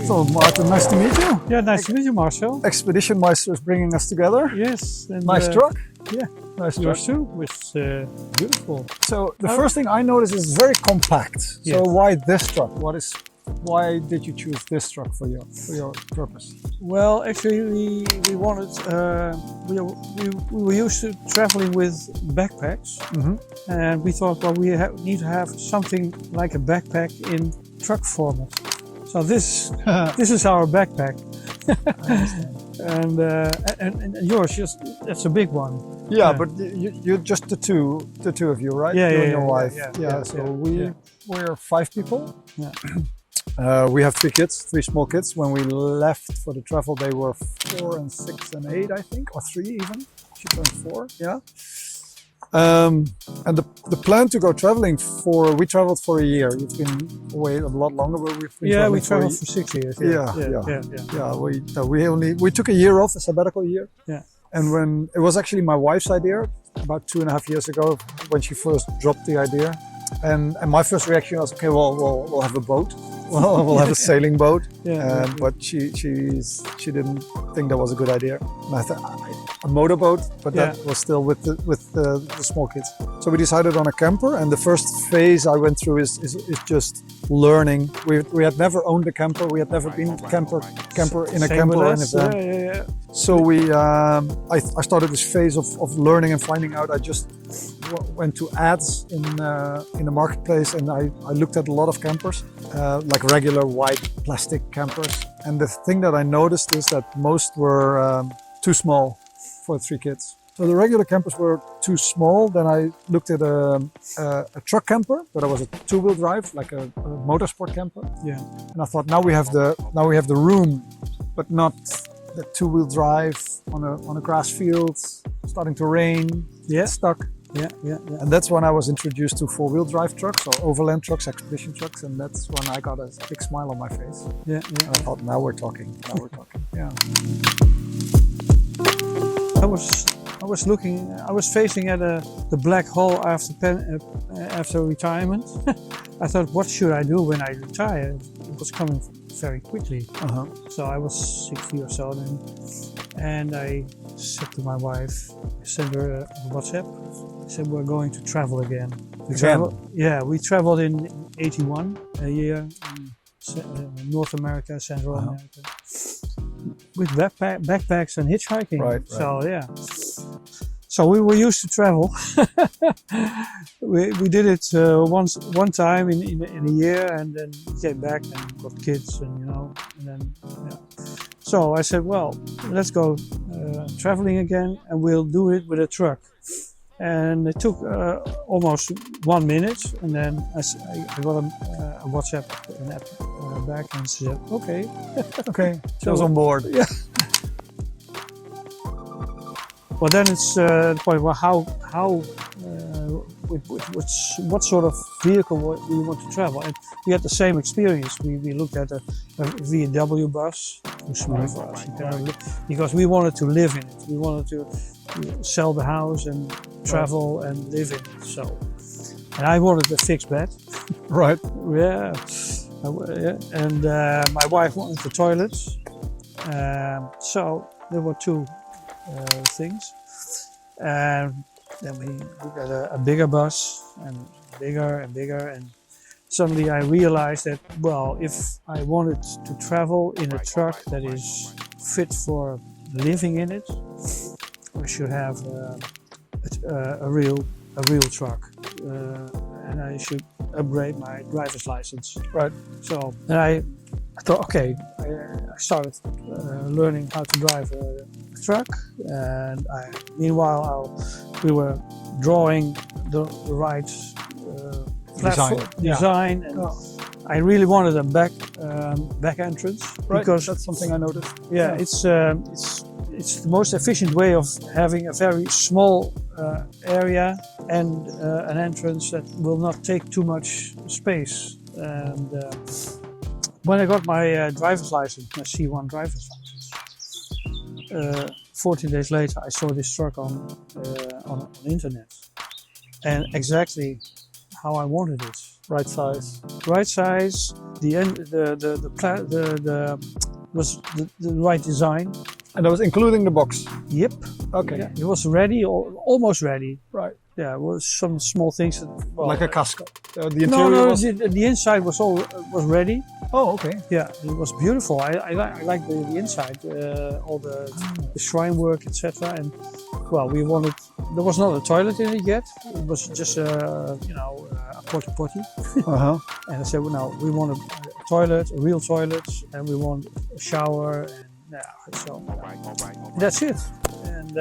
So Maarten, nice to meet you. Yeah, nice to meet you, Marcel. Expedition Meister is bringing us together. Yes. And, Nice truck. Yeah, Nice truck. yours too. It's beautiful. So the first thing I noticed is very compact. Yes. So why this truck? Why did you choose this truck for your purpose? Well, actually, we wanted we were used to traveling with backpacks, and we thought, well, we need to have something like a backpack in truck format. So this is our backpack. and yours, that's a big one. Yeah, but you're just the two of you, right? Yeah, you yeah, and your yeah, wife. yeah. So we're 5 people. Yeah. We have 3 small kids. When we left for the travel, they were 4 and 6 and 8, I think, or 3 even. She turned 4. Yeah. And the plan to go traveling we traveled for a year. You've been away a lot longer, but we've been Yeah, we traveling traveled for 6 years. We took a year off, a sabbatical year. Yeah. And when it was actually my wife's idea, about 2.5 years ago, when she first dropped the idea, and my first reaction was, okay, well, we'll have a boat. We'll have a sailing boat. But she didn't think that was a good idea. And I thought a motorboat, but that was still with the small kids. So we decided on a camper, and the first phase I went through is just learning. We had never owned a camper. We had never been camper in a camper or in a van. So I started this phase of learning and finding out. I just went to ads in the marketplace, and I looked at a lot of campers, like regular white plastic campers. And the thing that I noticed is that most were too small for 3 kids. So the regular campers were too small. Then I looked at a truck camper, but it was a 2-wheel drive, like a motorsport camper. Yeah. And I thought, now we have the room, but not the 2-wheel drive on a grass field, starting to rain, stuck. Yeah. And that's when I was introduced to 4-wheel drive trucks, or overland trucks, expedition trucks, and that's when I got a big smile on my face. Yeah. And I thought, now we're talking. Yeah. I was facing at the black hole after retirement. I thought, what should I do when I retire? It was coming very quickly. So I was 60 or so then, and I said to my wife, I sent her a WhatsApp. I said, we're going to travel again. We traveled in 81, a year in North America, Central America, with backpacks and hitchhiking. Right. So yeah. So we were used to travel. we did it one time in a year, and then we came back and got kids, and then. So I said, well, let's go traveling again, and we'll do it with a truck. And it took almost 1 minute, and then I got a WhatsApp back and said, okay. Okay, she was on board. Yeah. Well, then it's the point. Well, what sort of vehicle we want to travel? And we had the same experience. We looked at a VW bus, too small for us, because we wanted to live in it. We wanted to sell the house and travel and live in it. So, and I wanted a fixed bed. Right. Yeah. And my wife wanted the toilets. So there were 2 things, and then we got a bigger bus, and bigger, and suddenly I realized that, well, if I wanted to travel in a truck that is fit for living in it, I should have a real truck, and I should upgrade my driver's license. Right. So then I thought, okay, I started learning how to drive a truck, and meanwhile we were drawing the right platform design, and I really wanted a back entrance, right, because that's something I noticed. Yeah, it's the most efficient way of having a very small area and an entrance that will not take too much space. And when I got my driver's license, my C1 driver's license, 14 days later I saw this truck on the internet, and exactly how I wanted it. Right size. right size, the end, was the right design. And that was including the box. Yep. Okay. Yeah, it was ready or almost ready. Right. Yeah, it was some small things that, well, Like a casco. The no, interior no, was... the inside was ready. Oh, okay. Yeah, it was beautiful. I like the inside, all the shrine work, etc. And well, we wanted. There was not a toilet in it yet. It was just a porta potty. Uh-huh. And I said, well, no, we want a toilet, a real toilet, and we want a shower. And yeah, so that's it. And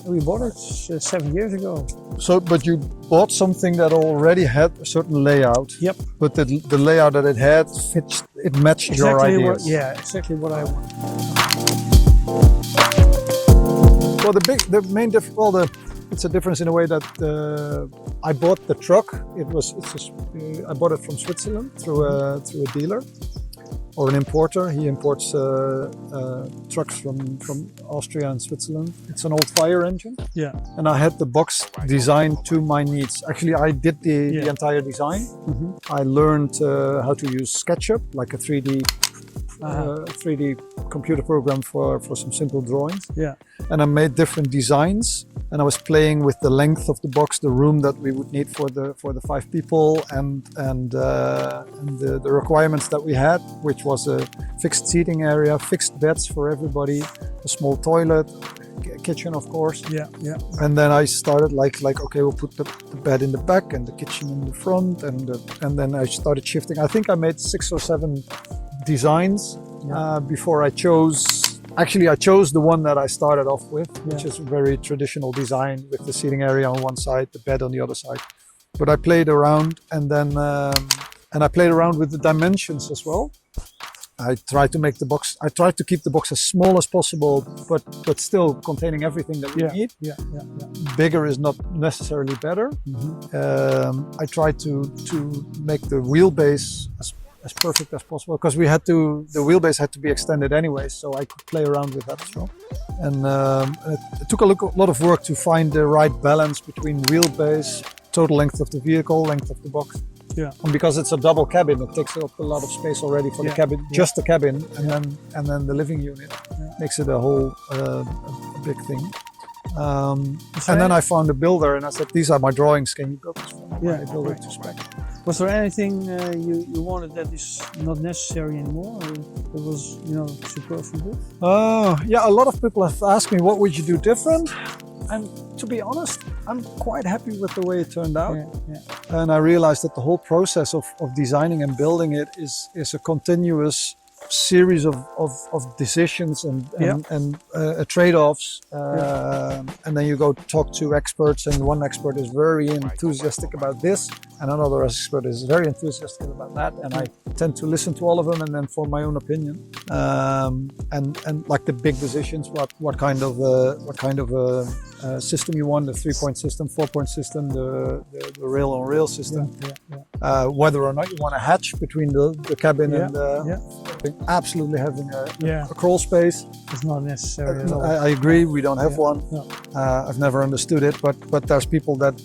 we bought it 7 years ago. So, but you bought something that already had a certain layout. Yep. But the layout that it had it matched your ideas. Exactly what I want. Well, it's a difference in a way that I bought the truck. I bought it from Switzerland through a dealer or an importer. He imports trucks from Austria and Switzerland. It's an old fire engine. Yeah. And I had the box designed to my needs. Actually, I did the entire design. Mm-hmm. I learned how to use SketchUp, like a 3D computer program for some simple drawings. Yeah. And I made different designs, and I was playing with the length of the box, the room that we would need for the 5 people, and the requirements that we had, which was a fixed seating area, fixed beds for everybody, a small toilet, kitchen, of course. Yeah, yeah. And then I started like okay, we'll put the bed in the back and the kitchen in the front, and then I started shifting. I think I made 6 or 7 designs before I chose. Actually, I chose the one that I started off with, which is a very traditional design with the seating area on one side, the bed on the other side. But I played around, and then I played around with the dimensions as well. I tried to make the box. I tried to keep the box as small as possible, but still containing everything that we need. Yeah. Bigger is not necessarily better. Mm-hmm. I tried to make the wheelbase as perfect as possible, because the wheelbase had to be extended anyway, so I could play around with that as well. And it took a lot of work to find the right balance between wheelbase, total length of the vehicle, length of the box. Yeah. And because it's a double cabin, it takes up a lot of space already for the cabin, just the cabin, and then the living unit makes it a whole a big thing. And then I found a builder, and I said, "These are my drawings. Can you build this for me?" I built it to spec. Was there anything you wanted that is not necessary anymore? Or it was superfluous? Yeah, a lot of people have asked me, what would you do different? And to be honest, I'm quite happy with the way it turned out. And I realized that the whole process of designing and building it is a continuous series of decisions and trade-offs, and then you go talk to experts, and one expert is very enthusiastic about this, and another expert is very enthusiastic about that, and I tend to listen to all of them and then form my own opinion. And like the big decisions, what kind of system you want, the 3-point system, 4-point system, the rail-on-rail system, whether or not you want a hatch between the cabin and absolutely having a crawl space. It's not necessary at all. I agree, we don't have one. No. I've never understood it, but there's people that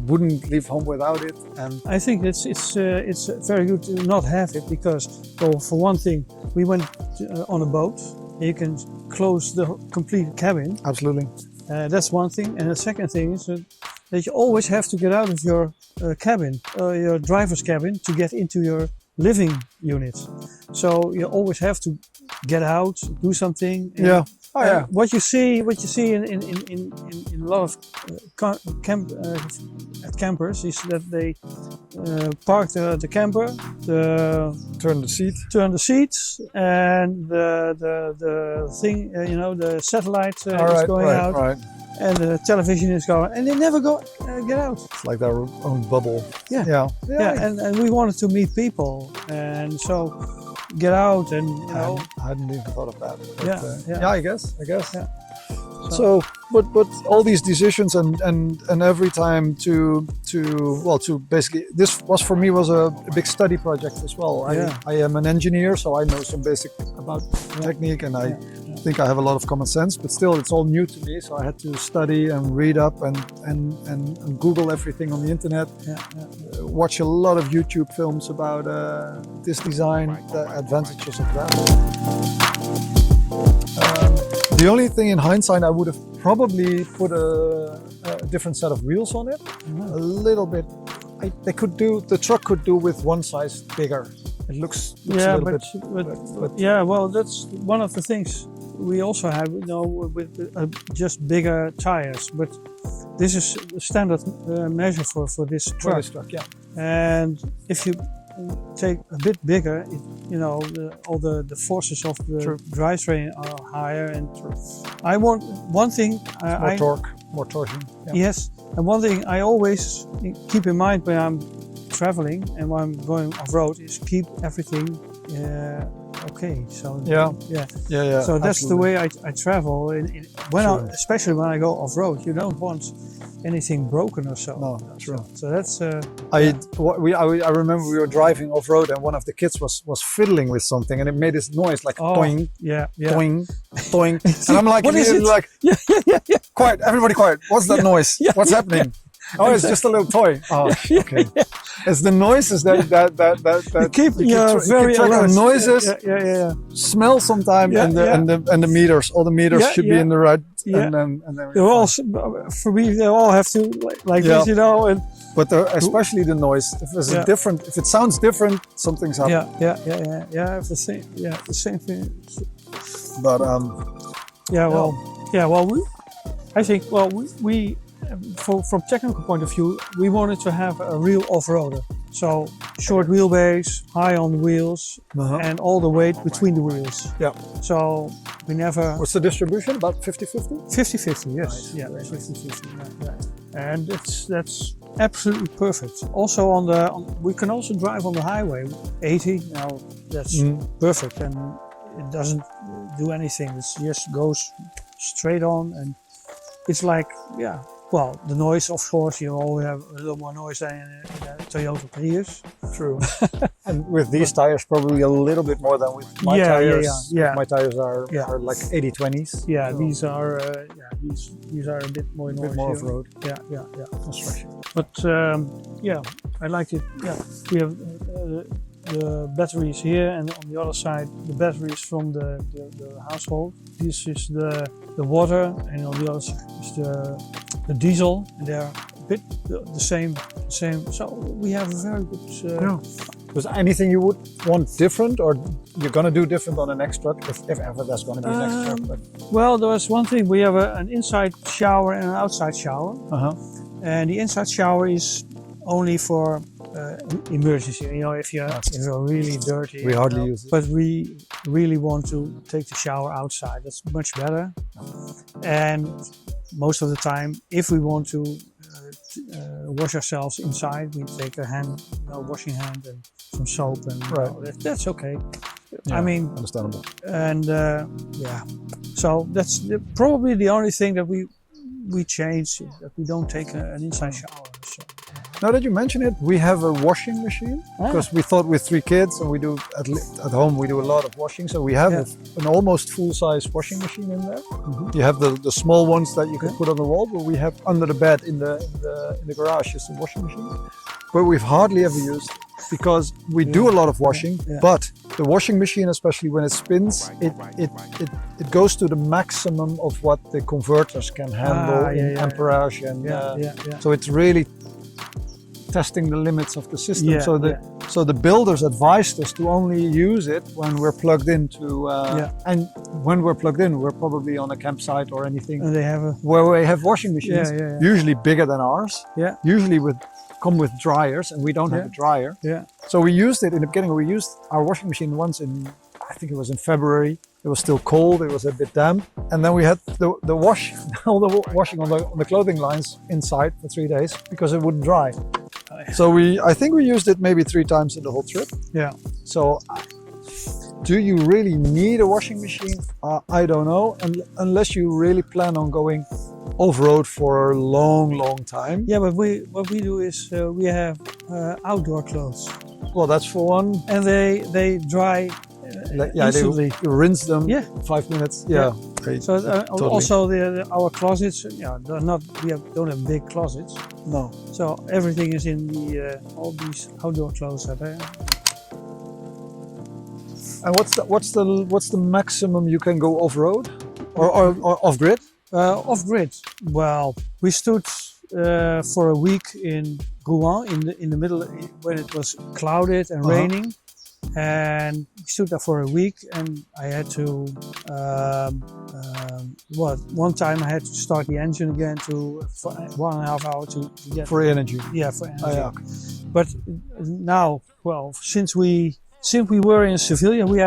wouldn't leave home without it. And I think it's very good to not have it, because, well, for one thing, we went on a boat. You can close the complete cabin. Absolutely. That's one thing. And the second thing is that you always have to get out of your cabin, your driver's cabin, to get into your living unit. So you always have to get out, do something. What you see in a lot of campers is that they park the camper, turn the seats, and the thing, the satellite is going out. Right. And the television is going, and they never get out. It's like their own bubble. Yeah. And we wanted to meet people, and so get out, and I hadn't even thought of that. But, I guess. Yeah. So, but all these decisions and every time to basically, this was for me a big study project as well. I am an engineer, so I know some basic about technique, and think I have a lot of common sense, but still it's all new to me. So I had to study and read up and Google everything on the internet. Watch a lot of YouTube films about this design, the advantages of that. The only thing in hindsight, I would have probably put a different set of wheels on it. A little bit. The truck could do with one size bigger. It looks a little bit. But yeah, well, that's one of the things we also have, you know, with just bigger tires. But this is a standard measure for this truck. Yeah. And if you take a bit bigger, you know, all the forces of the drivetrain are higher. And I want one thing. More torque, more torsion. Yeah. Yes, and one thing I always keep in mind when I'm traveling and when I'm going off-road is keep everything okay. So yeah. So that's the way I travel. Especially when I go off-road, you don't want anything broken or so. No, true. So that's. I remember we were driving off-road and one of the kids was fiddling with something and it made this noise like toing, toing, toing. And I'm like, what is it? Like, quiet, everybody quiet. What's that noise? What's happening? Oh, it's just a little toy. Oh, okay. It's the noises that you keep very track alert. of noises. Smell sometime, and the meters. All the meters should be in the right. Yeah. And then they all, for me, they all have to like this, you know. And but especially the noise. If it's different, if it sounds different, something's up. Yeah. The same thing. But we from technical point of view, we wanted to have a real off-roader. So short wheelbase, high on the wheels, and all the weight between the wheels. Yeah. So we never. What's the distribution? About 50-50? 50-50, yes. Nice. Yeah, 50-50. Yeah. And that's absolutely perfect. Also we can also drive on the highway, 80. Now that's perfect, and it doesn't do anything. It just goes straight on, and it's like Well, the noise, of course, you always have a little more noise than in a Toyota Prius. True. And with these tires, probably a little bit more than with my tires. Yeah. My tires are like 80-20s. Yeah, so these are a bit more noisy. A bit more off-road. Yeah. Construction. But I like it. Yeah, we have the batteries here, and on the other side, the batteries from the household. This is the water, and on the other side is the diesel, and they're a bit the same. So we have a very good. Was anything you would want different, or you're gonna do different on the next truck, if ever there's gonna be a next truck? But... Well, there was one thing. We have an inside shower and an outside shower, and the inside shower is only for emergency. You know, if you're really dirty. We hardly use it. But we really want to take the shower outside. That's much better. And most of the time, if we want to wash ourselves inside, we take a washing hand and some soap, and that's okay. Yeah, I mean, understandable. And so that's probably the only thing that we change, that we don't take an inside shower. So. Now that you mention it, we have a washing machine, because we thought with 3 kids and we do at home we do a lot of washing, so we have an almost full-size washing machine in there. You have the small ones that you can put on the wall, but we have under the bed in the garage is a washing machine, but we've hardly ever used it because we do a lot of washing. But the washing machine, especially when it spins, it goes to the maximum of what the converters can handle in amperage, and so it's really testing the limits of the system. So the builders advised us to only use it when we're plugged into, and when we're plugged in, we're probably on a campsite or anything where we have washing machines, usually bigger than ours, usually come with dryers, and we don't have a dryer. So we used it in the beginning. We used our washing machine once I think it was in February. It was still cold, it was a bit damp, and then we had all the washing on the clothing lines inside for 3 days because it wouldn't dry. So I think we used it maybe 3 times in the whole trip. So do you really need a washing machine? I don't know, unless you really plan on going off-road for a long time. Yeah, but what we do is we have outdoor clothes. Well, that's for one. And they dry instantly. You rinse them. Yeah. 5 minutes. Yeah. Great. So Totally. also our closets, they're not. Don't have big closets. No. So everything is in the all these outdoor clothes are there. And what's the maximum you can go off road or off grid? Off grid. Well, we stood for a week in Rouen in the middle when it was clouded and raining, and we stood there for a week. And I had to one time I had to start the engine again for 1.5 hours to get For energy. Yeah, for energy. Oh, yeah, okay. But now, well, since we were in Sevilla, we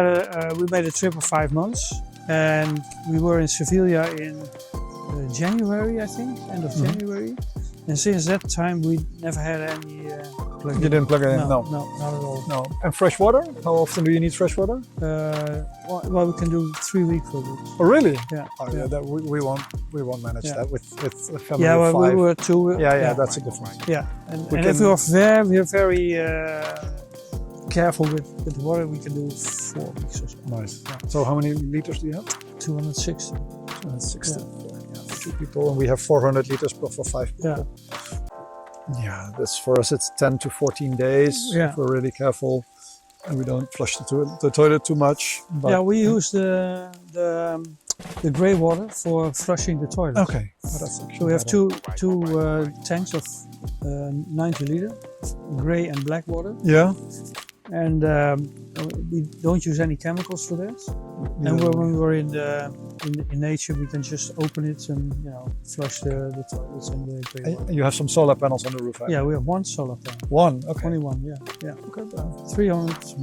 made a trip of 5 months, and we were in Sevilla in January, I think, end of January. And since that time, we never had any plug-in. You didn't plug it in? No, not at all. No. And fresh water? How often do you need fresh water? Well, we can do 3 weeks for this. Oh, really? Yeah. Oh, yeah. That we won't manage that with a family yeah, of well, 5. we were 2. Yeah, that's a difference. Yeah, and if we are very careful with the water, we can do 4 weeks or so. Nice. Yeah. So how many liters do you have? 260. 260. Yeah, for 2 people, and we have 400 liters for 5 people. Yeah. Yeah, that's for us. It's 10 to 14 days if we're really careful, and we don't flush the toilet too much. But yeah, we use the grey water for flushing the toilet. Okay, well, that's actually So we have better. two tanks of 90 liter, grey and black water, Yeah. and we don't use any chemicals for that. And when we were in nature, we can just open it and flush the toilets and the grey water. And you have some solar panels on the roof, right? Yeah, we have 1 solar panel. 1, okay. 21, yeah. Okay. 300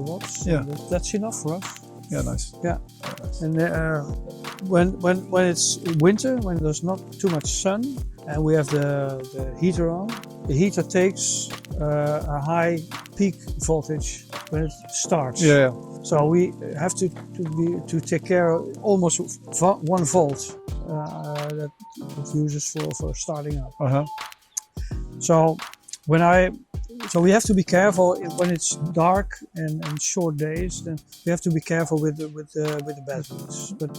watts. Yeah. That's enough for us. Yeah, nice. Yeah. Yeah, nice. And when it's winter, when there's not too much sun, and we have the heater on, the heater takes a high peak voltage when it starts. Yeah. So we have to take care of almost 1 volt that it uses for starting up. So we have to be careful when it's dark and short days. Then we have to be careful with the batteries. But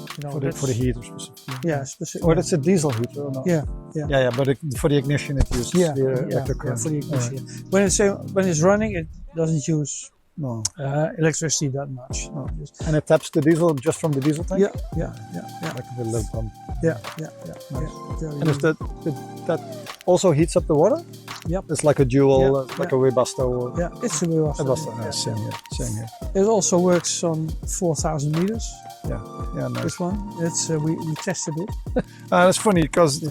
For the heater specifically. Yeah, specifically. Or that's a diesel heater or not? Yeah. But for the ignition it uses the electric current. For the ignition. When it's running, it doesn't use electricity that much. No. And it taps the diesel just from the diesel tank? Yeah. Like a little pump. Yeah. Nice. And is that also heats up the water? Yep. It's like a dual, like a Webasto. Yeah, it's a Webasto. Same here. It also works on 4,000 meters. Yeah, nice. This one, it's we tested it. That's funny because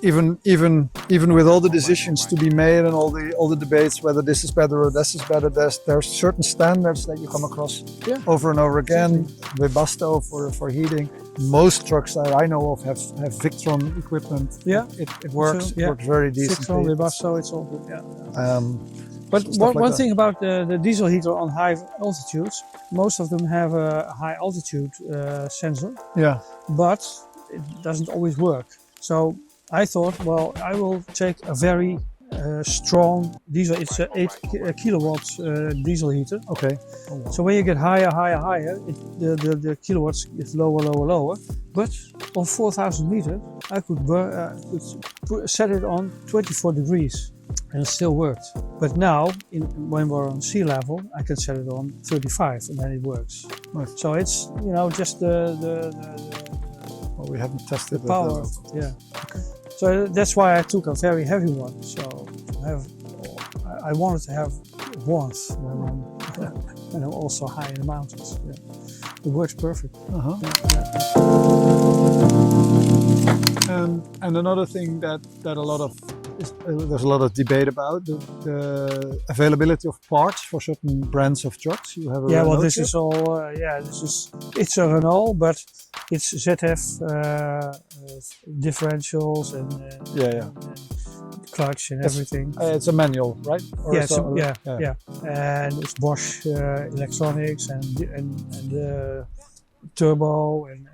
even with all the decisions to be made and all the debates whether this is better or this is better, there's certain standards that you come across over and over again. Webasto for heating. Most trucks that I know of have Victron equipment. Yeah, it works. It works very decently. Victron, Webasto, it's all good. Yeah. But one thing about the diesel heater on high altitudes, most of them have a high altitude sensor. Yeah. But it doesn't always work. So I thought, well, I will take a very strong diesel. It's a 8 kilowatts diesel heater. Okay. So when you get higher, the kilowatts get lower. But on 4,000 meters, I could set it on 24 degrees, and it still worked. But now, when we're on sea level, I can set it on 35, and then it works. Nice. So it's just Well, we haven't tested the power. Yeah. Okay. So that's why I took a very heavy one. So I wanted to have warmth when I'm also high in the mountains. Yeah. It works perfect. And another thing that there's a lot of debate about the availability of parts for certain brands of trucks. You have a Renault this chip? is all. It's a Renault, but it's ZF differentials and clutch and everything. It's a manual, right? Or And it's Bosch electronics and the turbo and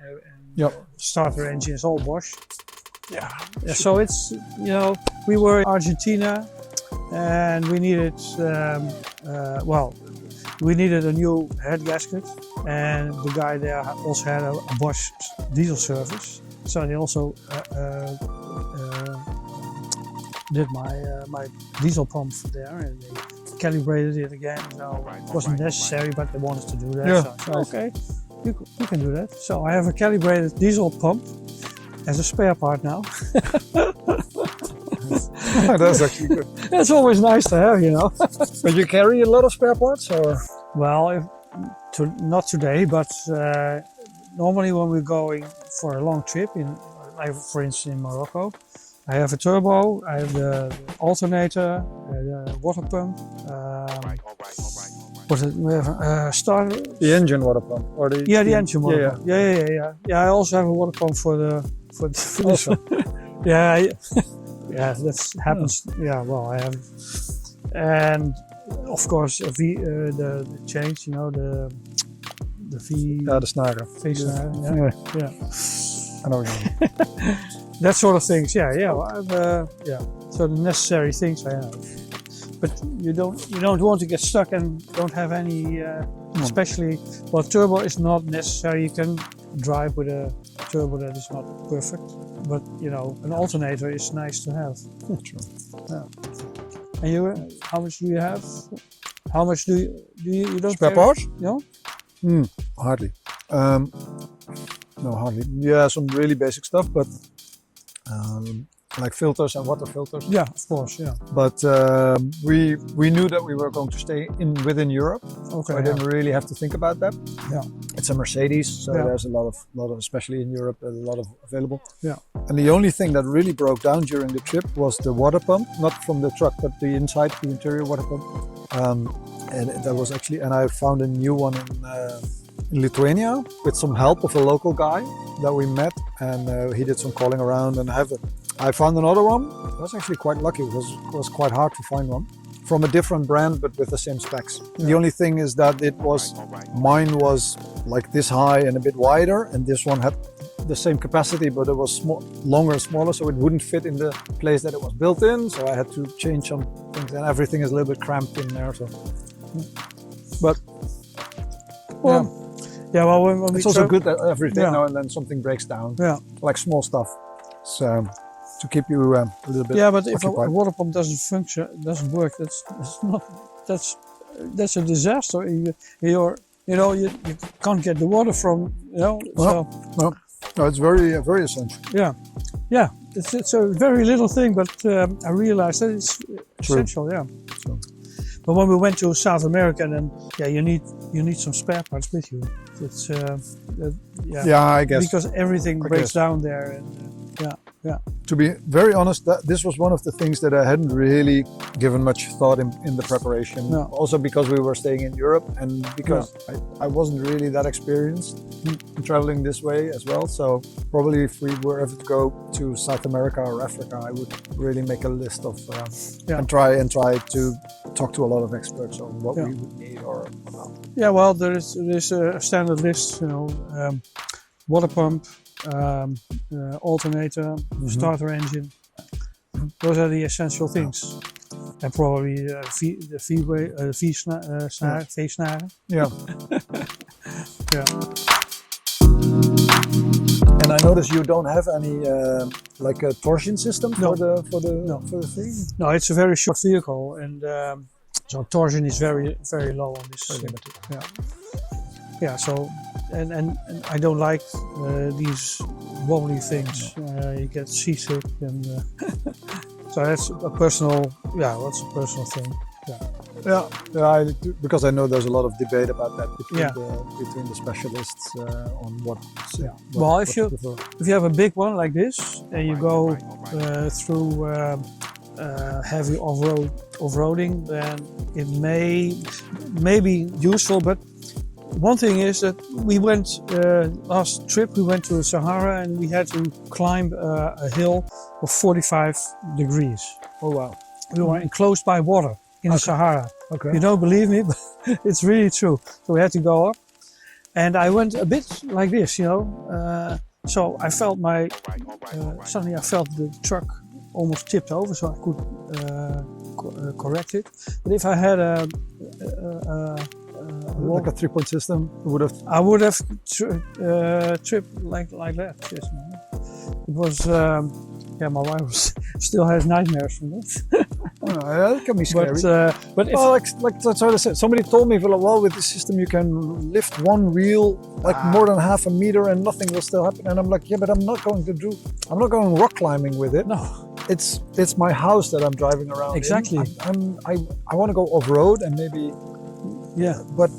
starter engine is all Bosch. Yeah. So it's we were in Argentina and we needed we needed a new head gasket, and the guy there also had a Bosch diesel service, so he also did my diesel pump there, and they calibrated it again. So it wasn't necessary, but they wanted to do that. Yeah. So okay, you can do that. So I have a calibrated diesel pump as a spare part now. That's actually good. That's always nice to have, you know. But you carry a lot of spare parts, or? Well, not today, but normally when we're going for a long trip, like for instance in Morocco, I have a turbo, I have the alternator, the water pump. We have a starter. The engine water pump, or the engine water pump. Yeah. I also have a water pump for this one. Yeah, that happens. Yeah, well, I have, and of course the change, you know, the V. Yeah, the snaren. V-snaren. Yeah. I know what you mean. That sort of things. Yeah. Well, so the necessary things I have. But you don't want to get stuck and don't have any, especially, well, turbo is not necessary. You can drive with a turbo that is not perfect, but you know, an alternator is nice to have. True. Yeah. And you, how much do you have? How much do you don't spare parts? No? Hardly. No, hardly. Yeah, some really basic stuff, but like filters and water filters. Yeah, of course, yeah. But we knew that we were going to stay within Europe, okay, so I didn't really have to think about that. Yeah, it's a Mercedes, so there's a lot of, especially in Europe, a lot of available. Yeah. And the only thing that really broke down during the trip was the water pump, not from the truck, but the interior water pump. And that was actually, and I found a new one in Lithuania with some help of a local guy that we met, and he did some calling around, and I found another one. I was actually quite lucky. It was quite hard to find one from a different brand, but with the same specs. Yeah. The only thing is that mine was like this high and a bit wider, and this one had the same capacity, but it was longer and smaller, so it wouldn't fit in the place that it was built in. So I had to change some things, and everything is a little bit cramped in there. So, but well. Yeah, well, when it's also good that every day now and then something breaks down. Yeah, like small stuff. So to keep you a little bit. Yeah, but if occupied. a water pump doesn't work, that's a disaster. You can't get the water from, you know. No, it's very very essential. Yeah. It's a very little thing, but I realized that it's essential. Yeah. True. But when we went to South America, then you need some spare parts with you. It's I guess because everything breaks down there, and yeah. To be very honest, this was one of the things that I hadn't really given much thought in the preparation. No. Also because we were staying in Europe, and because I wasn't really that experienced in traveling this way as well. So probably if we were ever to go to South America or Africa, I would really make a list of and try to talk to a lot of experts on what we would need or not. Yeah, well, there's a standard list, you know, water pump, alternator, starter engine. Those are the essential things. And probably the V-snaren. Yeah. Yeah. And I notice you don't have any like a torsion system for the thing. No, it's a very short vehicle, and so torsion is very very low on this. Yeah. So and I don't like these wobbly things. You get seasick, and so that's a personal. Yeah, that's a personal thing. Yeah. Because I know there's a lot of debate about that between the specialists on what. Well, if you have a big one like this and you go through heavy off-roading, then it may be useful. But one thing is that we went last trip. We went to the Sahara and we had to climb a hill of 45 degrees. Oh wow! We were enclosed by water in the Sahara. Okay. You don't believe me, but it's really true. So we had to go up, and I went a bit like this, you know. So I felt suddenly I felt the truck almost tipped over, so I could correct it. But if I had a like a 3-point system, would have. I would have tripped like that. Yes, man. It was. My wife still has nightmares from it. That can be scary. But if, well, like that's what I said. Somebody told me, well, with this system you can lift one wheel like more than half a meter and nothing will still happen. And I'm like, yeah, but I'm not going rock climbing with it. no, It's my house that I'm driving around. Exactly. I want to go off road and maybe, but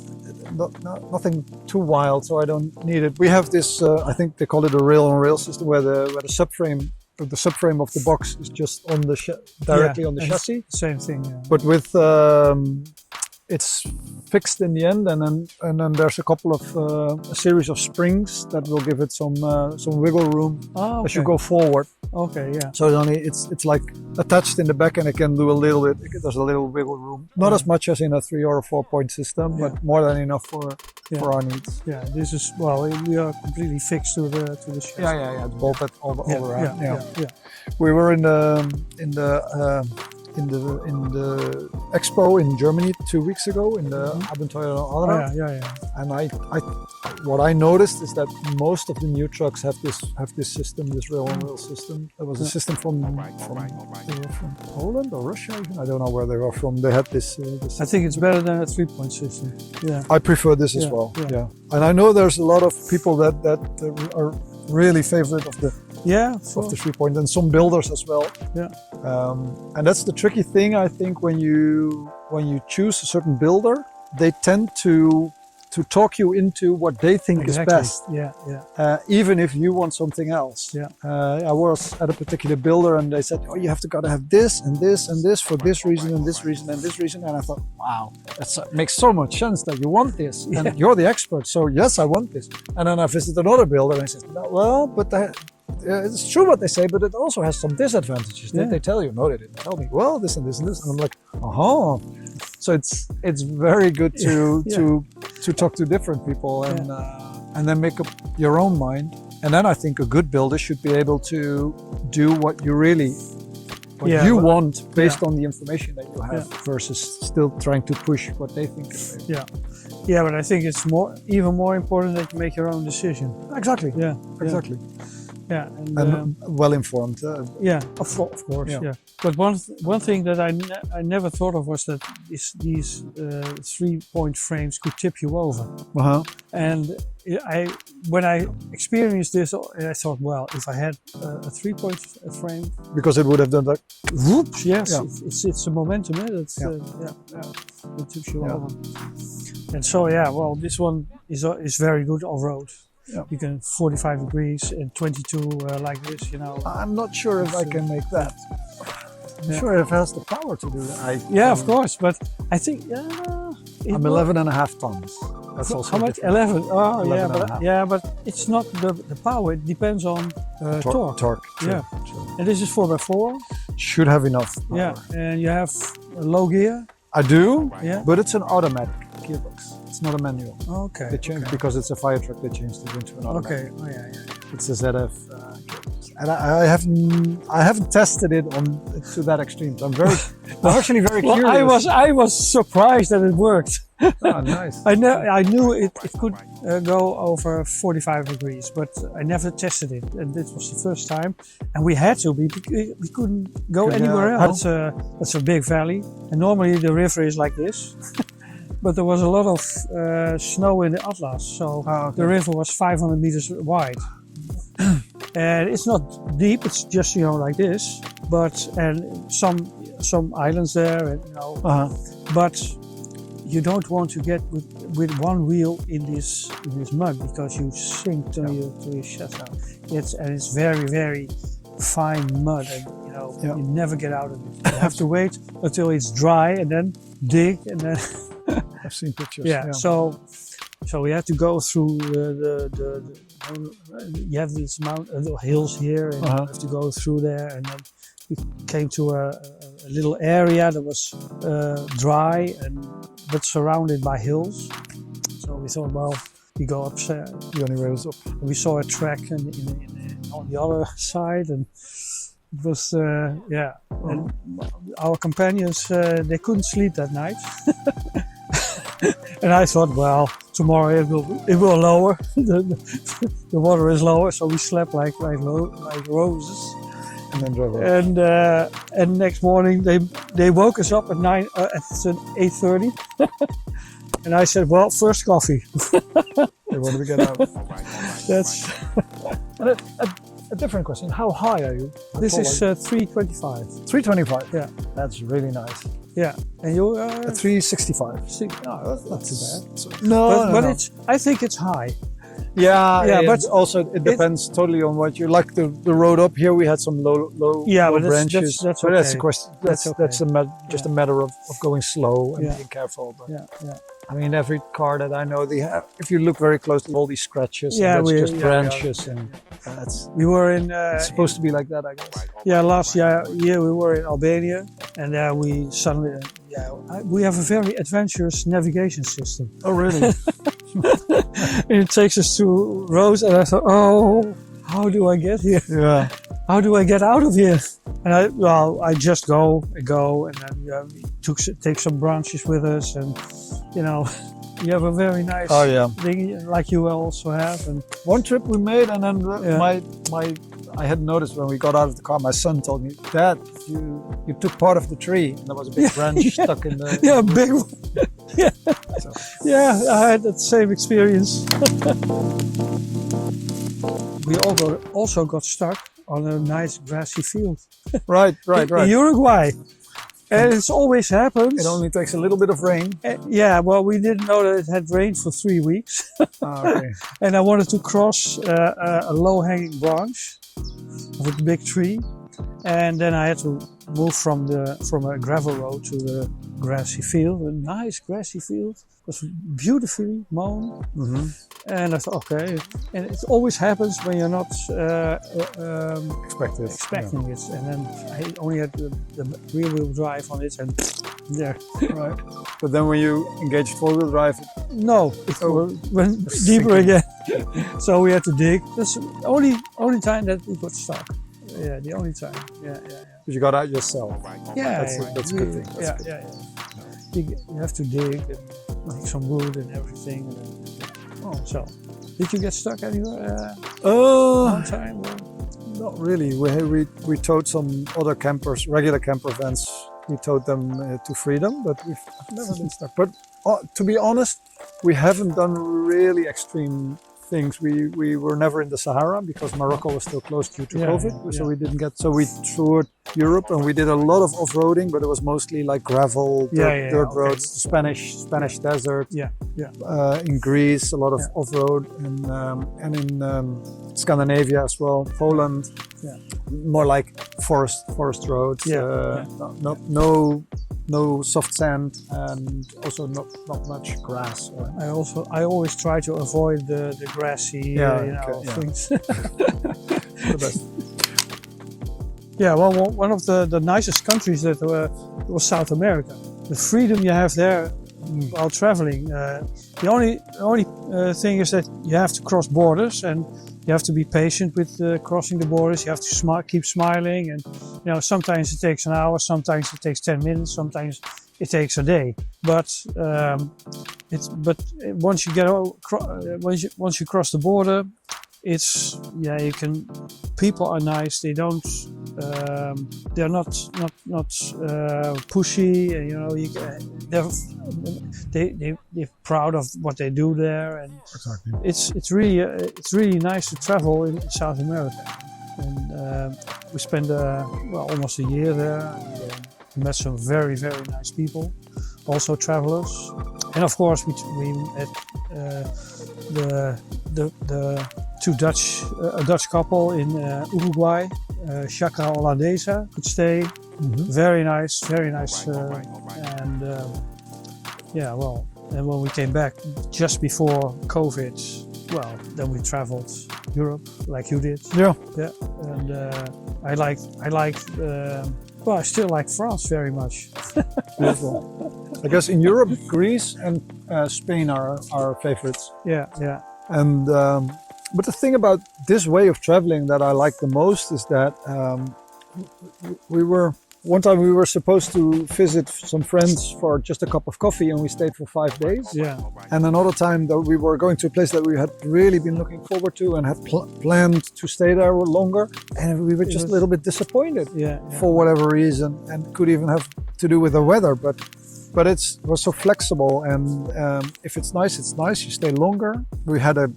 nothing too wild, so I don't need it. We have this. I think they call it a rail-on-rail system, where the subframe of the box is just on the directly on the chassis. Same thing. Yeah. But with it's fixed in the end, and then there's a couple of a series of springs that will give it some wiggle room as you go forward. Okay, yeah. So it's like attached in the back, and it can do a little bit. There's a little wiggle room, not as much as in a 3 or a 4-point system, but more than enough for our needs. Yeah, this is we are completely fixed to the chassis. Yeah. It's bolted all around. Yeah. We were in the expo in Germany 2 weeks ago in the Abenteuer Overland. And what I noticed is that most of the new trucks have this system, this rail-on-rail system. There was a system from Poland or Russia. I don't know where they were from. They had this. I think it's better than a 3-point system. Yeah. I prefer this as well. Yeah. And I know there's a lot of people that are really favorite of the 3-point, and some builders as well. Yeah. And that's the tricky thing, I think, when you choose a certain builder, they tend to talk you into what they think is best. Even if you want something else. I was at a particular builder, and they said, "Oh, you gotta have this and this and this for this reason and this reason and this reason." And I thought, wow, that makes so much sense that you want this, and you're the expert, so yes, I want this. And then I visited another builder, and I said, "Well, but it's true what they say, but it also has some disadvantages." Did they tell you? No, they didn't tell me. Well, this and this and this, and I'm like, So it's very good to talk to different people and then make up your own mind. And then I think a good builder should be able to do what you want based on the information that you have, versus still trying to push what they think is right. Yeah, but I think it's even more important that you make your own decision. Exactly. Exactly. And well informed. Of course. Yeah. But one thing that I never thought of was that these 3-point frames could tip you over. And when I experienced this, I thought, well, if I had a 3-point frame, because it would have done that. Whoops! Yes, it's a momentum. It tips you over. And so this one is very good off road. You can 45 degrees and 22 like this, I'm not sure if I can make that. I'm sure it has the power to do that. Of course, but I think I'm 11.5 tons. That's also how much? 11. Oh, 11 but it's not the power. It depends on torque. Torque. True. And this is 4x4. Should have enough power. And you have a low gear. I do. But it's an automatic gearbox. It's not a manual. Okay. They changed because it's a fire truck. They changed it into an automatic. Okay. It's a ZF gearbox, and I haven't tested it to that extreme. So I'm actually very curious. I was surprised that it worked. Oh, nice. I knew it could go over 45 degrees, but I never tested it, and this was the first time. And we had to. We couldn't go anywhere else. That's a big valley, and normally the river is like this. But there was a lot of snow in the Atlas, so the river was 500 meters wide. And it's not deep; it's just like this. And some islands there, and But you don't want to get with one wheel in this mud, because you sink to your chest. It's very, very fine mud, and you never get out of it. You have to wait until it's dry and then dig, and then. I've seen pictures. So we had to go through you have these hills here, and you have to go through there, and then we came to a little area that was dry but surrounded by hills. So we thought, well, we go up. The only way was up. We saw a track on the other side, and it was And our companions, they couldn't sleep that night. And I thought, well, tomorrow it will lower. The water is lower, so we slept like roses. And then drove off. And next morning they woke us up at 8:30. And I said, well, first coffee. They wanted to get out. That's And a different question. How high are you? this is 325. 325. Yeah, That's really nice. yeah. And you 365. no, that's not too bad. No, But it's, I think it's high. Yeah, Yeah, but but also it depends totally on what you like. The road up here, we had some low Yeah, but branches. that's but that's a okay. question. That's That's okay. just a matter of going slow and Yeah. being careful. But Yeah. I mean, every car that I know, they have. If you look very closely, all these scratches. Yeah, and that's just we branches, and that's We were in it's supposed to be like that, I guess. last year we were in Albania, and there we suddenly we have a very adventurous navigation system. Oh, really? And it takes us to roads, and I thought, oh, how do I get here? Yeah. How do I get out of here? And I just go, and then take some branches with us, and you have a very nice Oh, yeah. thing like you also have. And One trip we made, and then Yeah. I had noticed when we got out of the car, my son told me, Dad, you took part of the tree, and there was a big branch stuck in the. yeah, big one. Yeah. So, Yeah, I had that same experience. We also got stuck on a nice grassy field right. in Uruguay. And it always happens. It only takes a little bit of rain. Yeah, well, we didn't know that it had rained for 3 weeks. Okay. And I wanted to cross a low-hanging branch of a big tree. And then I had to move from a gravel road to the grassy field, a nice grassy field. It was beautifully mown. Mm-hmm. And I thought, okay. And it always happens when you're not expecting it. And then I only had the rear-wheel drive on it, and there. Right. But then when you engaged four-wheel drive, No, it went deeper again. So we had to dig. That's the only time that it got stuck. Yeah, the only time. Yeah. you got out yourself. Yeah, That's a good thing. That's Yeah. You have to dig and make some wood and everything. So, did you get stuck anywhere? One time? Or? Not really. We towed some other campers, regular camper vans. We towed them to freedom, but I've never been stuck. But to be honest, we haven't done really extreme things. We were never in the Sahara because Morocco was still closed due to COVID, so we didn't get. So we toured Europe and we did a lot of off-roading, but it was mostly like gravel, dirt roads, Spanish desert. In Greece, a lot of off-road, and in Scandinavia as well, Poland. More like forest roads. No soft sand, and also not much grass. I always try to avoid the grassy things. The best. Yeah, well, one of the nicest countries that was South America. The freedom you have there while traveling. The only thing is that you have to cross borders, and you have to be patient with crossing the borders. You have to keep smiling, and sometimes it takes an hour, sometimes it takes 10 minutes, sometimes it takes a day. But once you once you cross the border, it's people are nice. They don't they're not pushy, and they're proud of what they do there, and Exactly. it's really nice to travel in South America. And we spent almost a year there, and met some very nice people, also travelers. And of course we met the two Dutch couple in Uruguay, Chacra Holandesa, could stay. Mm-hmm. Very nice. And when we came back just before COVID, then we traveled Europe like you did. Yeah. And I still like France very much. Beautiful. I guess in Europe, Greece and Spain are our favorites. Yeah. And but the thing about this way of traveling that I like the most is that we were one time we were supposed to visit some friends for just a cup of coffee, and we stayed for 5 days. Yeah. And another time that we were going to a place that we had really been looking forward to and had planned to stay there longer, and we were just a little bit disappointed for whatever reason, and could even have to do with the weather. But it was so flexible, and if it's nice, it's nice. You stay longer. We had a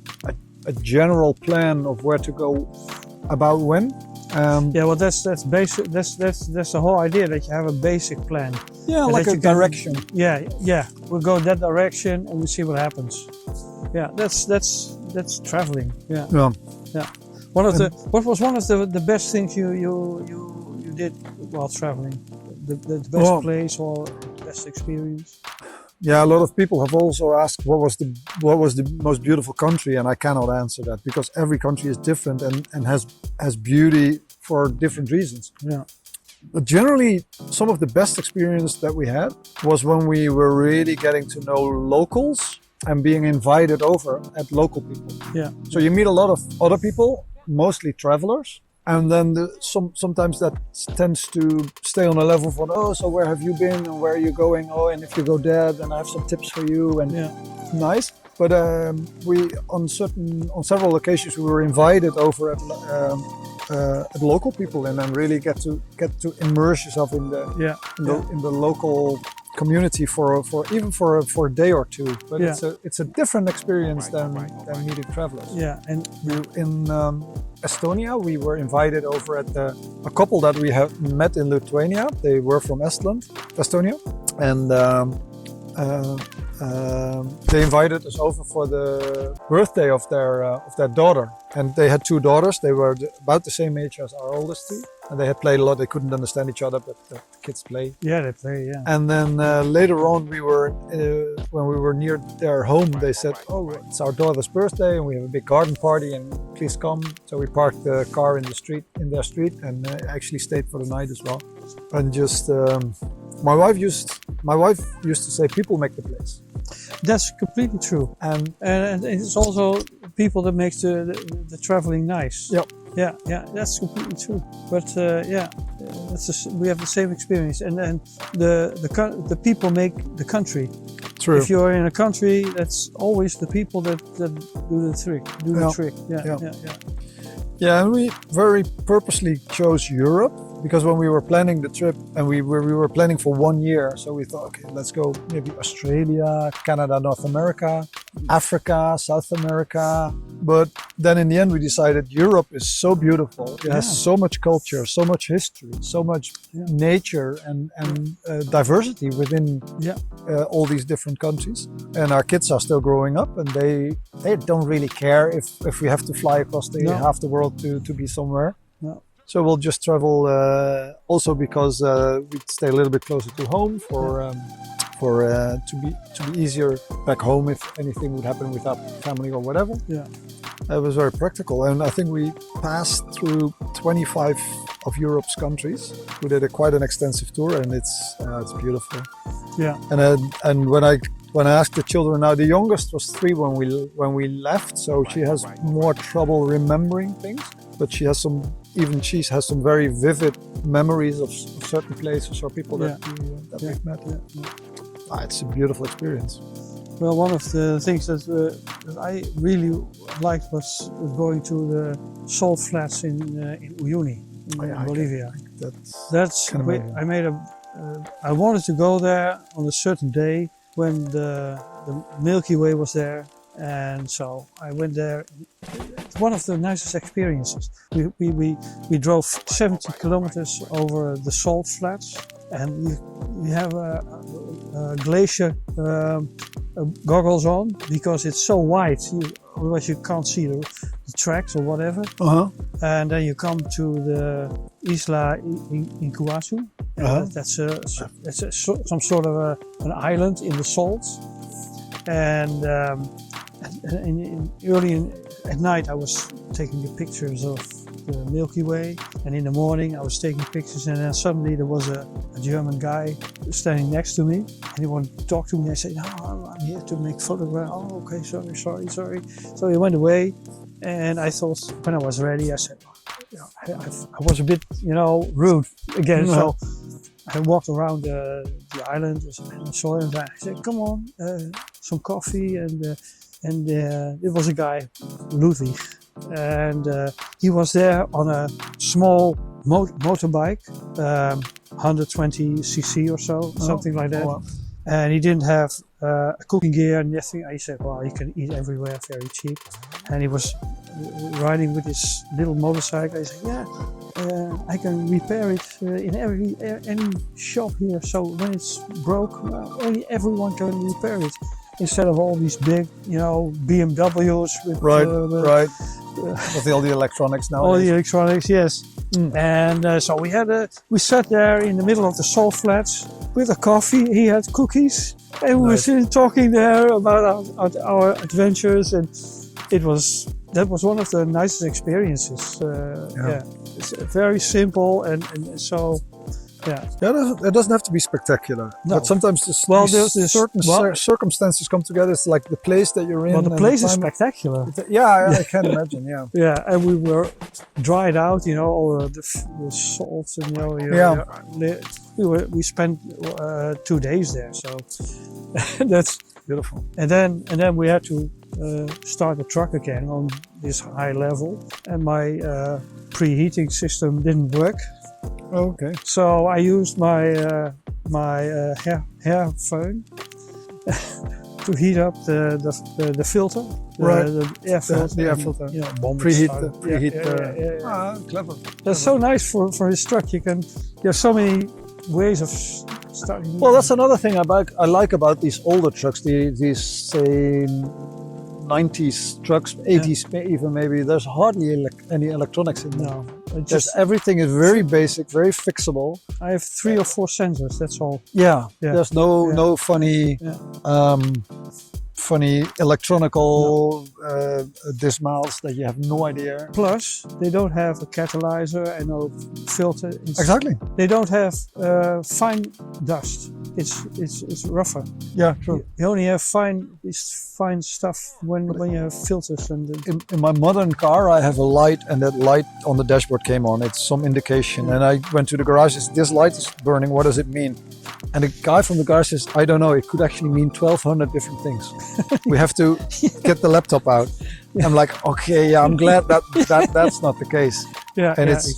general plan of where to go, about when. Well, that's basic. That's the whole idea, that you have a basic plan. Yeah, and like a direction. We'll go that direction and we see what happens. Yeah, that's traveling. Yeah. What was one of the best things you did while traveling? The best place or best experience? Yeah, a lot of people have also asked what was the most beautiful country, and I cannot answer that because every country is different and has beauty for different reasons. Yeah. But generally, some of the best experience that we had was when we were really getting to know locals and being invited over at local people. Yeah. So you meet a lot of other people, mostly travelers. And then sometimes that tends to stay on a level from, oh, so where have you been and where are you going? Oh, and if you go there, then I have some tips for you. And nice. But we on several occasions we were invited over at local people, and then really get to immerse yourself in the local community for a day or two. But it's a different experience than meeting travelers. Yeah, and in Estonia, we were invited over at a couple that we have met in Lithuania. They were from Estonia, and they invited us over for the birthday of their daughter. And they had 2 daughters. They were about the same age as our oldest 2. And they had played a lot. They couldn't understand each other, but the kids play. Yeah, they play, yeah. And then later on, when we were near their home, they said, oh, it's our daughter's birthday and we have a big garden party and please come. So we parked the car in their street, and actually stayed for the night as well. And just, my wife used to say, people make the place. That's completely true. And it's also people that makes the traveling nice. Yep. Yeah, that's completely true. But we have the same experience, and the people make the country. True. If you're in a country, that's always the people that do the trick. Yeah, and we very purposely chose Europe because when we were planning the trip, and we were planning for 1 year, so we thought, okay, let's go maybe Australia, Canada, North America, Africa, South America. But then in the end, we decided Europe is so beautiful. It has so much culture, so much history, so much nature and diversity within all these different countries. And our kids are still growing up, and they don't really care if we have to fly across half the world to be somewhere. No. So we'll just travel also because we'd stay a little bit closer to home to be easier back home if anything would happen with our family or whatever. Yeah. It was very practical, and I think we passed through 25 of Europe's countries. We did quite an extensive tour, and it's beautiful. Yeah. And when I asked the children, now the youngest was 3 when we left, so she has more trouble remembering things, but she has some very vivid memories of certain places or people that we've met. It's a beautiful experience. Well, one of the things that I really liked was going to the salt flats in Uyuni, in Bolivia. That's great. I wanted to go there on a certain day when the Milky Way was there, and so I went there. It's one of the nicest experiences. We drove 70 kilometers over the salt flats, and you have a glacier goggles on because it's so wide. Otherwise you can't see the tracks or whatever. And then you come to the Isla Incuasu. That's some sort of an island in the salts. And early at night I was taking the pictures of the Milky Way, and in the morning I was taking pictures, and then suddenly there was a German guy standing next to me, and he wanted to talk to me. I said, no, I'm here to make photographs. Oh, okay, sorry. So he went away, and I thought when I was ready, I said, I was a bit, rude again. So I walked around the island and saw him. I said, "Come on, some coffee." And it was a guy, Ludwig, and he was there on a small motorbike, 120 cc or so, something like that. Wow. And he didn't have cooking gear and nothing. I said, "Well, you can eat everywhere, very cheap." And he was riding with his little motorcycle. I said, "Yeah, I can repair it in any shop here. So when it's broke, everyone can repair it. Instead of all these big, BMWs with Right. With all the electronics now. all the electronics, yes." And so we sat there in the middle of the salt flats with a coffee. He had cookies, and we were sitting talking there about our adventures, and that was one of the nicest experiences. It's very simple, and so. Yeah. It doesn't have to be spectacular. No. But sometimes there's certain circumstances come together. It's like the place that you're in. Well, the and place the is time. spectacular. Yeah, I can imagine. Yeah. Yeah, and we were dried out, all the salts, and we spent 2 days there, so that's Beautiful. And then we had to start the truck again on this high level, and my preheating system didn't work. Okay. So I used my hair phone to heat up the filter, the air filter. The air filter. Preheat. Clever. That's so nice for his truck. You have so many ways of starting. Well, that's another thing I like about these older trucks. These say 90s trucks, 80s even maybe. There's hardly any electronics in them. No, Just everything is very basic, very fixable. I have 3 or 4 sensors. That's all. Yeah. There's no funny funny electronical dismals that you have no idea. Plus, they don't have a catalyzer and no filter. Exactly. They don't have fine dust. It's rougher. Yeah, true. You only have fine stuff when you have filters. And in my modern car, I have a light, and that light on the dashboard came on. It's some indication. And I went to the garage. I said, "This light is burning. What does it mean?" And the guy from the garage says, "I don't know. It could actually mean 1,200 different things. We have to get the laptop out." I'm like, "Okay, yeah, I'm glad that's not the case." And it's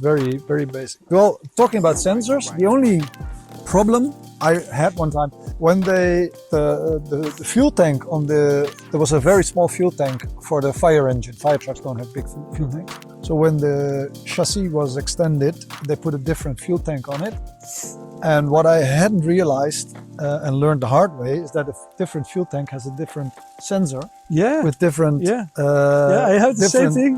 very, very basic. Well, talking about sensors, the only problem I had one time when the fuel tank there was a very small fuel tank for the fire engine. Fire trucks don't have big fuel tanks. So when the chassis was extended, they put a different fuel tank on it. And what I hadn't realized and learned the hard way is that a different fuel tank has a different sensor with different I have the same thing.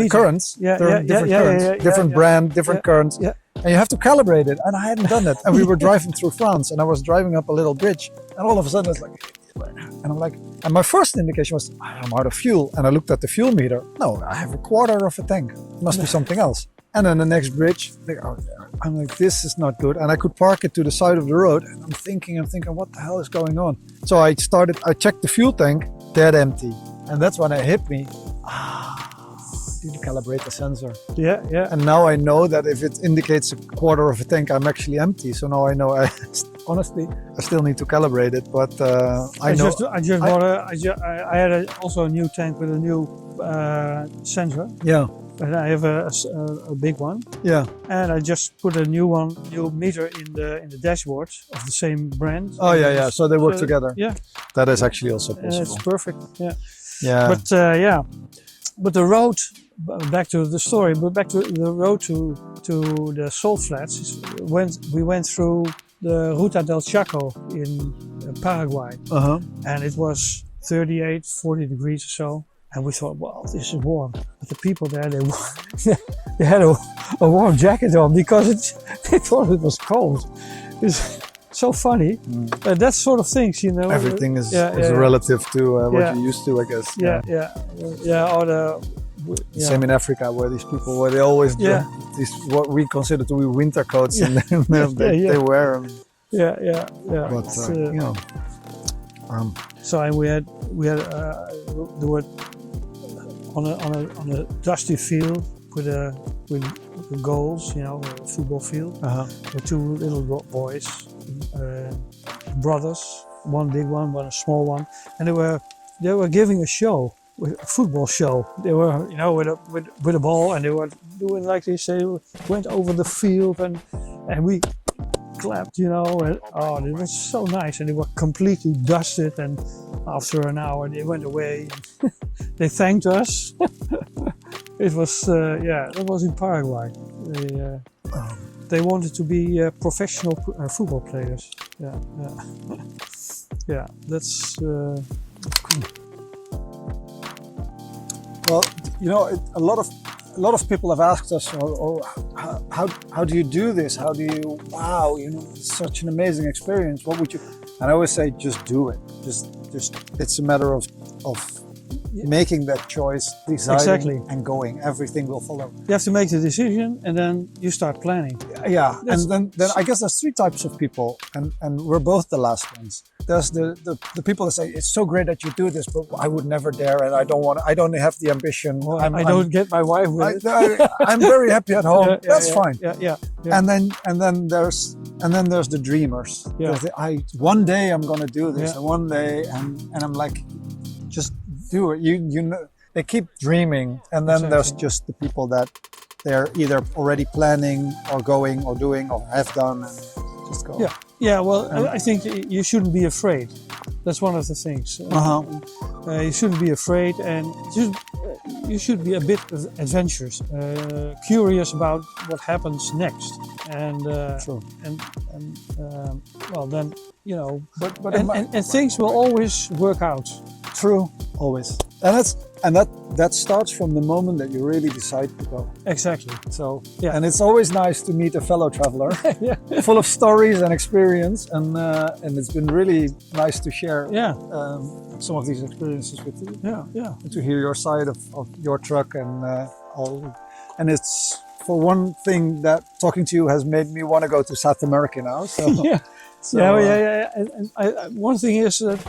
currents, different currents, different brand, different currents. And you have to calibrate it, and I hadn't done that. And we were driving through France, and I was driving up a little bridge, and all of a sudden it's like, and I'm like, and my first indication was, I'm out of fuel. And I looked at the fuel meter. No, I have a quarter of a tank. It must be something else. And then the next bridge, I'm like, this is not good. And I could park it to the side of the road, and I'm thinking, what the hell is going on? So I checked the fuel tank, dead empty. And that's when it hit me. Didn't calibrate the sensor. And now I know that if it indicates a quarter of a tank, I'm actually empty. So now I know. Honestly, I still need to calibrate it, but I had also a new tank with a new sensor. Yeah. And I have a big one. Yeah. And I just put a new meter in the dashboard of the same brand. Oh yeah. So they work together. Yeah. that is actually also possible. It's perfect. Yeah. Yeah. But but the road back to the story. But back to the road to the salt flats. We went through the Ruta del Chaco in Paraguay, and it was 38, 40 degrees or so. And we thought, well, this is warm. But the people there, they had a warm jacket on because they thought it was cold. It's so funny. That sort of things, you know. Everything is relative to what you're used to, I guess. Same in Africa, where these people, where they always these what we consider to be winter coats, and they wear them. But you know. So we had there were on a dusty field with a with goals, you know, a football field with two little boys, brothers, one big one, one a small one, and they were giving a show, a football show. They were, you know, with a ball, and they were doing like this. They went over the field, and we clapped, you know, and oh, it was so nice. And they were completely dusted, and after an hour they went away. They thanked us. It was, that was in Paraguay. They wanted to be professional football players. Yeah, that's cool. Well, you know, a lot of people have asked us, how do you do this? How do you? Wow, you know, it's such an amazing experience. What would you? And I always say, just do it. Just it's a matter of making that choice, deciding, and going. Everything will follow. You have to make the decision, and then you start planning. Yeah, and then I guess there's three types of people, and we're both the last ones. There's the people that say, it's so great that you do this, but I would never dare, and I don't have the ambition. Well, I don't get my wife with it. I'm very happy at home. That's fine. Yeah. And then there's the dreamers. Yeah. One day I'm gonna do this, and one day, and I'm like, just do it. You know, they keep dreaming, and then there's just the people that they're either already planning or going or doing or have done, and just go. Yeah. Well, I think you shouldn't be afraid. That's one of the things. You shouldn't be afraid, and you should be a bit adventurous, curious about what happens next, and well, then, you know. But things will always work out. True, always. And that starts from the moment that you really decide to go. Exactly. So and it's always nice to meet a fellow traveler, full of stories and experience, and it's been really nice to share some of these experiences with you. And to hear your side of your truck and all. And it's, for one thing, that talking to you has made me want to go to South America now. So. And one thing is that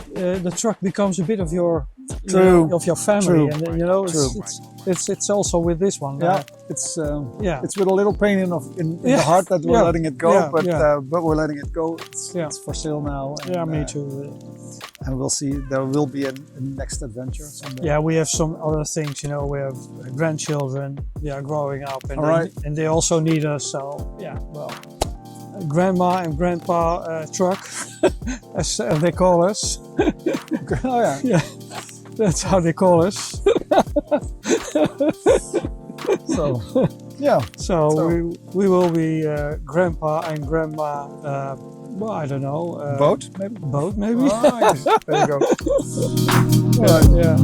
the truck becomes a bit of your family, and you know, it's also with this one. It's with a little pain in the heart that we're letting it go, but we're letting it go. It's for sale now. And, me too. And we'll see. There will be a next adventure someday. Yeah, we have some other things. You know, we have grandchildren. They are growing up, and they also need us. So well. Grandma and grandpa truck, as they call us. That's how they call us. So we will be grandpa and grandma. Well, I don't know. Boat maybe. Boat maybe. Oh, there you go. Yeah.